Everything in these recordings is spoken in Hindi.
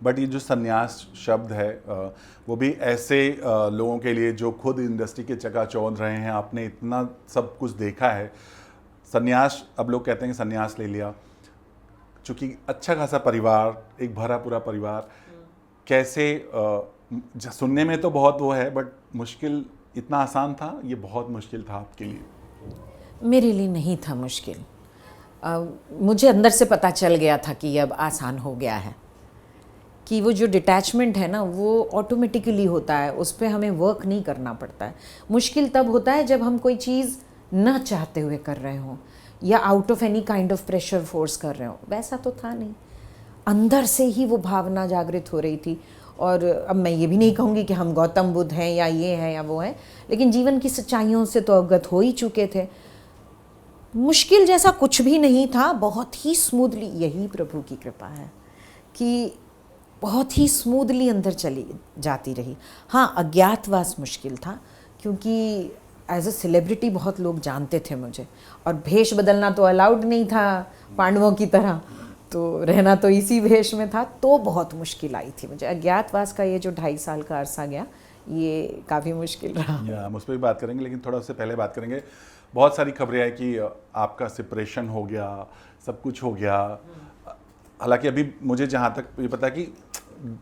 बट ये जो संन्यास शब्द है वो भी ऐसे लोगों के लिए जो खुद इंडस्ट्री के चकाचौंध रहे हैं, आपने इतना सब कुछ देखा है। संन्यास, अब लोग कहते हैं कि संन्यास ले लिया, चूँकि अच्छा खासा परिवार, एक भरा पूरा परिवार, कैसे सुनने में तो बहुत वो है, बट मुश्किल, इतना आसान था? ये बहुत मुश्किल था आपके लिए? मेरे लिए नहीं था मुश्किल। मुझे अंदर से पता चल गया था कि अब आसान हो गया है, कि वो जो डिटैचमेंट है ना वो ऑटोमेटिकली होता है, उस पर हमें वर्क नहीं करना पड़ता है। मुश्किल तब होता है जब हम कोई चीज़ न चाहते हुए कर रहे हों या out of any kind of pressure force कर रहे हों। वैसा तो था नहीं, अंदर से ही वो भावना जागृत हो रही थी। और अब मैं ये भी नहीं कहूँगी कि हम गौतम बुद्ध हैं या ये हैं या वो हैं, लेकिन जीवन की सच्चाइयों से तो अवगत हो ही चुके थे। मुश्किल जैसा कुछ भी नहीं था, बहुत ही स्मूथली, यही प्रभु की कृपा है कि बहुत ही स्मूथली अंदर चली जाती रही। हाँ, अज्ञातवास मुश्किल था, क्योंकि एज अ सेलिब्रिटी बहुत लोग जानते थे मुझे, और भेष बदलना तो अलाउड नहीं था पांडवों की तरह, तो रहना तो इसी भेष में था, तो बहुत मुश्किल आई थी मुझे। अज्ञातवास का ये जो 2.5 साल का अरसा गया, ये काफ़ी मुश्किल रहा। हम उस पर भी बात करेंगे, लेकिन थोड़ा उससे पहले बात करेंगे, बहुत सारी खबरें आई कि आपका सेपरेशन हो गया, सब कुछ हो गया। हालांकि अभी मुझे जहाँ तक ये पता है कि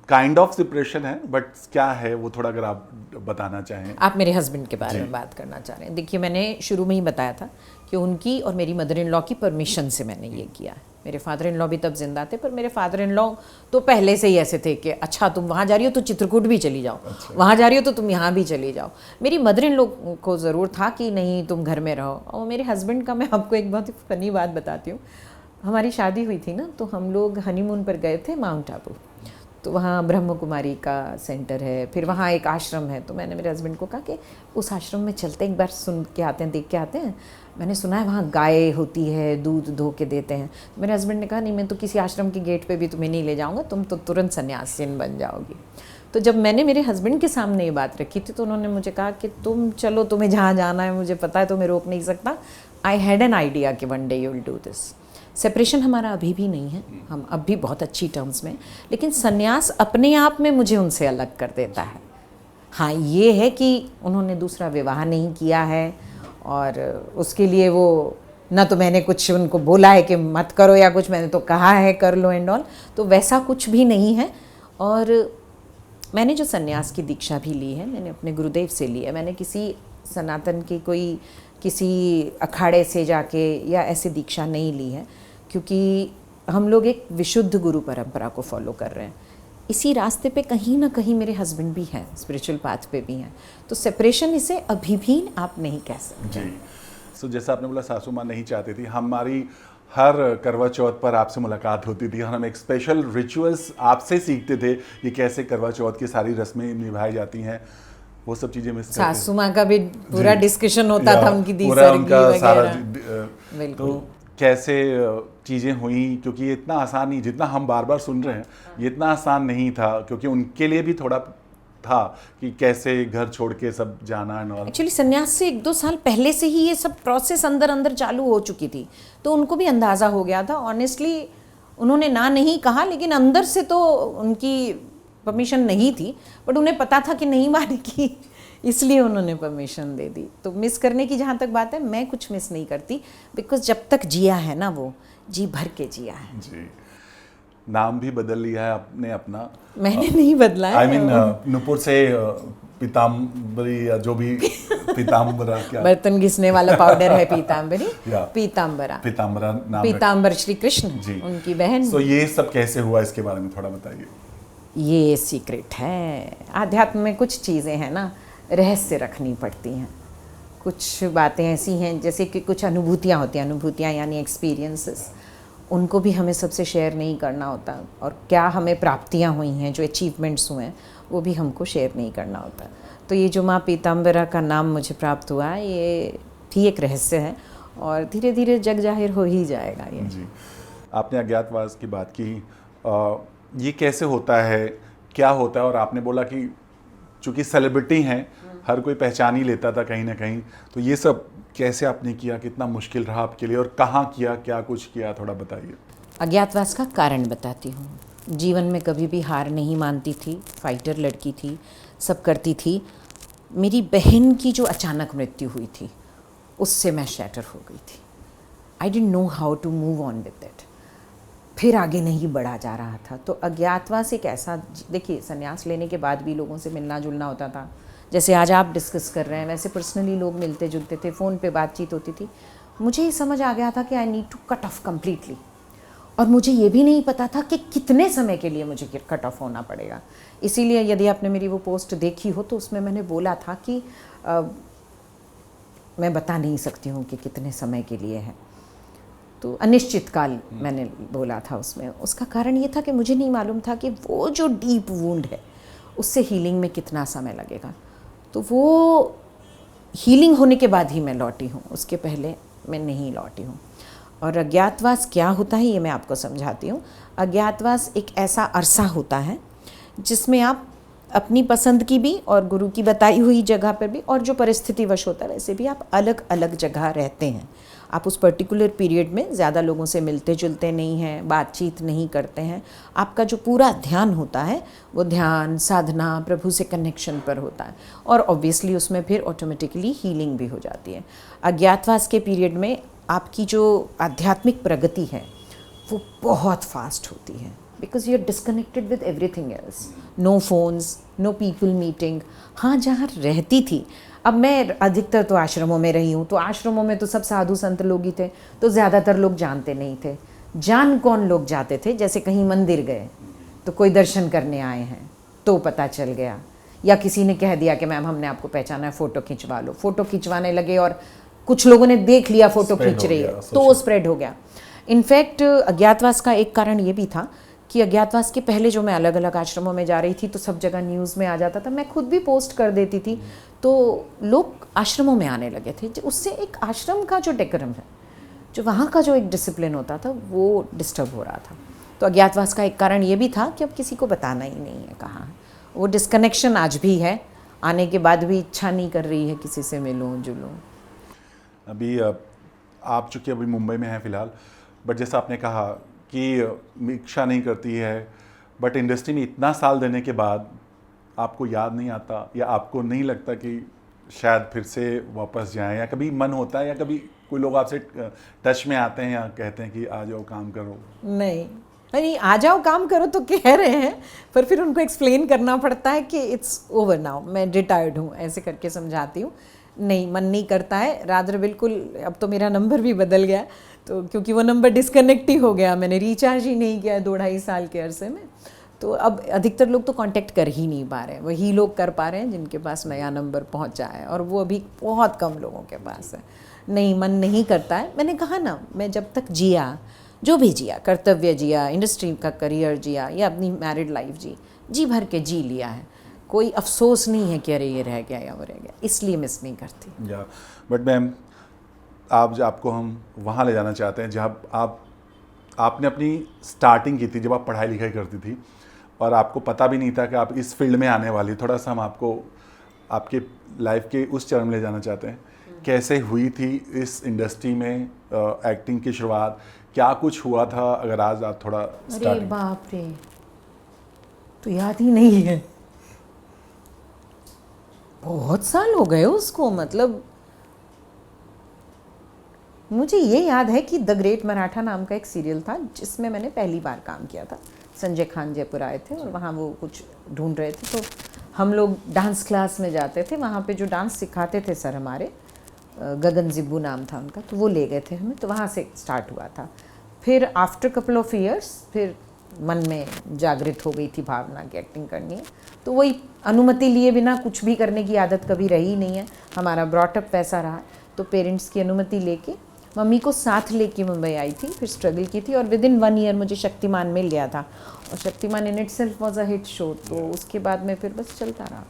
काइंड ऑफ सेपरेशन है, बट क्या है वो थोड़ा अगर आप बताना चाहें। आप मेरे हस्बैंड के बारे में बात करना चाह रहे हैं। देखिए, मैंने शुरू में ही बताया था कि उनकी और मेरी मदर इन लॉ की परमिशन से मैंने ये किया है। मेरे फादर इन लॉ भी तब जिंदा थे, पर मेरे फादर इन लॉ तो पहले से ही ऐसे थे कि अच्छा तुम वहाँ जा रही हो तो चित्रकूट भी चली जाओ, अच्छा। वहाँ जा रही हो तो तुम यहाँ भी चली जाओ। मेरी मदर इन लॉ को ज़रूर था कि नहीं तुम घर में रहो। और मेरे हस्बैंड का मैं आपको एक बहुत ही फ़नी बात बताती हूँ। हमारी शादी हुई थी ना, तो हम लोग हनीमून पर गए थे माउंट आबू। तो वहाँ ब्रह्म कुमारी का सेंटर है, फिर वहाँ एक आश्रम है। तो मैंने मेरे हस्बैंड को कहा कि उस आश्रम में चलते हैं, एक बार सुन के आते हैं, देख के आते हैं। मैंने सुना है वहाँ गाय होती है, दूध धो के देते हैं। मेरे हस्बैंड ने कहा नहीं, मैं तो किसी आश्रम के गेट पे भी तुम्हें नहीं ले जाऊँगा, तुम तो तुरंत सन्यासीन बन जाओगी। तो जब मैंने मेरे हस्बैंड के सामने ये बात रखी थी, तो उन्होंने मुझे कहा कि तुम चलो, तुम्हें जहाँ जाना है मुझे पता है, तुम्हें रोक नहीं सकता। आई हैड एन आइडिया कि one day you will do this. Separation हमारा अभी भी नहीं है, हम अब भी बहुत अच्छी टर्म्स में, लेकिन सन्यास अपने आप में मुझे उनसे अलग कर देता है। हाँ, ये है कि उन्होंने दूसरा विवाह नहीं किया है, और उसके लिए वो ना तो मैंने कुछ उनको बोला है कि मत करो या कुछ, मैंने तो कहा है कर लो एंड ऑल, तो वैसा कुछ भी नहीं है। और मैंने जो सन्यास की दीक्षा भी ली है, मैंने अपने गुरुदेव से ली है। मैंने किसी सनातन की कोई किसी अखाड़े से जाके या ऐसे दीक्षा नहीं ली है, क्योंकि हम लोग एक विशुद्ध गुरु परंपरा को फॉलो कर रहे हैं। इसी रास्ते पे कहीं ना कहीं मेरे हस्बैंड भी हैं, स्पिरिचुअल पाथ पे भी हैं, तो सेपरेशन इसे अभी भी आप नहीं कह सकते। जी, सो जैसा आपने बोला सासू माँ नहीं चाहती थी, हमारी हर करवा चौथ पर आपसे मुलाकात होती थी, हम एक स्पेशल रिचुअल्स आपसे सीखते थे कि कैसे करवा चौथ की सारी रस्में निभाई जाती हैं, वो सब चीज़ें मिस करते। सासू माँ का भी पूरा डिस्कशन होता था, उनकी उनका सारा बिल्कुल। तो कैसे चीज़ें हुई, क्योंकि ये इतना आसान नहीं, जितना हम बार बार सुन रहे हैं ये इतना आसान नहीं था, क्योंकि उनके लिए भी थोड़ा था कि कैसे घर छोड़ के सब जाना है। और एक्चुअली संन्यास से 1-2 साल पहले से ही ये सब प्रोसेस अंदर अंदर चालू हो चुकी थी, तो उनको भी अंदाज़ा हो गया था। ऑनेस्टली उन्होंने ना नहीं कहा, लेकिन अंदर से तो उनकी परमिशन नहीं थी, बट उन्हें पता था कि नहीं मानेगी, इसलिए उन्होंने परमिशन दे दी। तो मिस करने की जहाँ तक बात है, मैं कुछ मिस नहीं करती, बिकॉज जब तक जिया है ना, वो जी भर के जिया है। जी, नाम भी बदल लिया है आपने अपना? मैंने नहीं बदला है। आई मीन नुपुर से पीताम्बरी या जो भी पीताम्बरा क्या बर्तन घिसने वाला पाउडर है पीताम्बरी, पीताम्बरा नाम पीताम्बर श्री कृष्ण जी, उनकी बहन। तो ये सब कैसे हुआ, इसके बारे में थोड़ा बताइए। ये सीक्रेट है, आध्यात्म में कुछ चीज़ें हैं ना, रहस्य रखनी पड़ती हैं। कुछ बातें ऐसी हैं जैसे कि कुछ अनुभूतियाँ होती हैं, अनुभूतियाँ यानी एक्सपीरियंसेस, उनको भी हमें सबसे शेयर नहीं करना होता। और क्या हमें प्राप्तियाँ हुई हैं, जो अचीवमेंट्स हुए हैं, वो भी हमको शेयर नहीं करना होता। तो ये जो माँ पीताम्बरा का नाम मुझे प्राप्त हुआ, ये भी एक रहस्य है, और धीरे धीरे जग जाहिर हो ही जाएगा ये। जी, आपने अज्ञातवास की बात की, ये कैसे होता है, क्या होता है? और आपने बोला कि चूँकि सेलिब्रिटी हैं, हर कोई पहचान ही लेता था कहीं ना कहीं, तो ये सब कैसे आपने किया, कितना मुश्किल रहा आपके लिए, और कहाँ किया, क्या कुछ किया, थोड़ा बताइए। अज्ञातवास का कारण बताती हूँ। जीवन में कभी भी हार नहीं मानती थी, फाइटर लड़की थी, सब करती थी। मेरी बहन की जो अचानक मृत्यु हुई थी उससे मैं शैटर हो गई थी। I didn't know how to move on with it. फिर आगे नहीं बढ़ा जा रहा था। तो अज्ञातवास एक ऐसा, देखिए संन्यास लेने के बाद भी लोगों से मिलना जुलना होता था, जैसे आज आप डिस्कस कर रहे हैं वैसे पर्सनली लोग मिलते जुलते थे, फ़ोन पे बातचीत होती थी। मुझे ये समझ आ गया था कि I need to cut off completely. और मुझे ये भी नहीं पता था कि कितने समय के लिए मुझे कट ऑफ होना पड़ेगा। इसीलिए यदि आपने मेरी वो पोस्ट देखी हो तो उसमें मैंने बोला था कि मैं बता नहीं सकती हूँ कि कितने समय के लिए है, तो अनिश्चित काल मैंने बोला था उसमें। उसका कारण ये था कि मुझे नहीं मालूम था कि वो जो डीप वुंड है उससे हीलिंग में कितना समय लगेगा। तो वो हीलिंग होने के बाद ही मैं लौटी हूँ, उसके पहले मैं नहीं लौटी हूँ। और अज्ञातवास क्या होता है ये मैं आपको समझाती हूँ। अज्ञातवास एक ऐसा अरसा होता है जिसमें आप अपनी पसंद की भी और गुरु की बताई हुई जगह पर भी, और जो परिस्थितिवश होता है वैसे भी, आप अलग अलग जगह रहते हैं। आप उस पर्टिकुलर पीरियड में ज़्यादा लोगों से मिलते जुलते नहीं हैं, बातचीत नहीं करते हैं। आपका जो पूरा ध्यान होता है वो ध्यान, साधना, प्रभु से कनेक्शन पर होता है, और ऑब्वियसली उसमें फिर ऑटोमेटिकली हीलिंग भी हो जाती है। अज्ञातवास के पीरियड में आपकी जो आध्यात्मिक प्रगति है वो बहुत फास्ट होती है, because you are disconnected with everything else. No phones, no people meeting. हाँ, जहाँ रहती थी, अब मैं अधिकतर तो आश्रमों में रही हूँ, तो आश्रमों में तो सब साधु संत लोग ही थे, तो ज़्यादातर लोग जानते नहीं थे। जान कौन लोग जाते थे, जैसे कहीं मंदिर गए तो कोई दर्शन करने आए हैं तो पता चल गया, या किसी ने कह दिया कि मैम हमने आपको पहचाना है, फ़ोटो खिंचवा लो। फ़ोटो खिंचवाने लगे और कुछ लोगों ने देख लिया फ़ोटो खींच रही है तो वो स्प्रेड हो गया। इनफैक्ट अज्ञातवास का एक कारण ये भी था कि अज्ञातवास के पहले जो मैं अलग अलग आश्रमों में जा रही थी तो सब जगह न्यूज़ में आ जाता था, मैं खुद भी पोस्ट कर देती थी, तो लोग आश्रमों में आने लगे थे। उससे एक आश्रम का जो डेकोरम है, जो वहाँ का जो एक डिसिप्लिन होता था, वो डिस्टर्ब हो रहा था। तो अज्ञातवास का एक कारण ये भी था कि अब किसी को बताना ही नहीं है कहाँ है। वो डिस्कनेक्शन आज भी है, आने के बाद भी इच्छा नहीं कर रही है किसी से मिलूँ जुलूँ। अभी आप चूँकि अभी मुंबई में हैं फ़िलहाल, बट जैसा आपने कहा कि इच्छा नहीं करती है, बट इंडस्ट्री में इतना साल देने के बाद आपको याद नहीं आता, या आपको नहीं लगता कि शायद फिर से वापस जाएं, या कभी मन होता है, या कभी कोई लोग आपसे टच में आते हैं या कहते हैं कि आ जाओ काम करो? नहीं, आ जाओ काम करो तो कह रहे हैं, पर फिर उनको एक्सप्लेन करना पड़ता है कि इट्स ओवर नाउ, मैं रिटायर्ड हूँ, ऐसे करके समझाती हूँ। नहीं, मन नहीं करता है। रादर बिल्कुल, अब तो मेरा नंबर भी बदल गया, तो क्योंकि वो नंबर डिस्कनेक्ट ही हो गया, मैंने रिचार्ज ही नहीं किया 2-2.5 साल के अरसे में। तो अब अधिकतर लोग तो कांटेक्ट कर ही नहीं पा रहे हैं, वही लोग कर पा रहे हैं जिनके पास नया नंबर पहुंचा है, और वो अभी बहुत कम लोगों के पास है। नहीं, मन नहीं करता है। मैंने कहा ना, मैं जब तक जिया, जो भी जिया, कर्तव्य जिया, इंडस्ट्री का करियर जिया, या अपनी मैरिड लाइफ जी भर के जी लिया है। कोई अफसोस नहीं है कि अरे ये रह गया या वो रह गया, इसलिए मिस नहीं करती। या बट मैम, आपको हम वहाँ ले जाना चाहते हैं जहाँ आपने अपनी स्टार्टिंग की थी, जब आप पढ़ाई लिखाई करती थी और आपको पता भी नहीं था कि आप इस फील्ड में आने वाली। थोड़ा सा हम आपको आपके लाइफ के उस चरण में ले जाना चाहते हैं। कैसे हुई थी इस इंडस्ट्री में एक्टिंग की शुरुआत, क्या कुछ हुआ था? अगर आज आप थोड़ा अरे बाप रे, तो याद ही नहीं है, बहुत साल हो गए उसको। मतलब मुझे ये याद है कि द ग्रेट मराठा नाम का एक सीरियल था जिसमें मैंने पहली बार काम किया था। संजय खान जयपुर आए थे और वहाँ वो कुछ ढूंढ रहे थे, तो हम लोग डांस क्लास में जाते थे। वहाँ पे जो डांस सिखाते थे सर हमारे, गगन जिब्बू नाम था उनका, तो वो ले गए थे हमें, तो वहाँ से स्टार्ट हुआ था। फिर आफ्टर कपल ऑफ ईयर्स फिर मन में जागृत हो गई थी भावना की एक्टिंग करनी है, तो वही अनुमति लिए बिना कुछ भी करने की आदत कभी रही नहीं है। हमारा ब्रॉटअप वैसा रहा, तो पेरेंट्स की अनुमति लेके मम्मी को साथ लेके मुंबई आई थी, फिर स्ट्रगल की थी, और विद इन 1 ईयर मुझे शक्तिमान मिल गया था, और Shaktimaan in itself was a hit show. तो उसके बाद में फिर बस चलता रहा।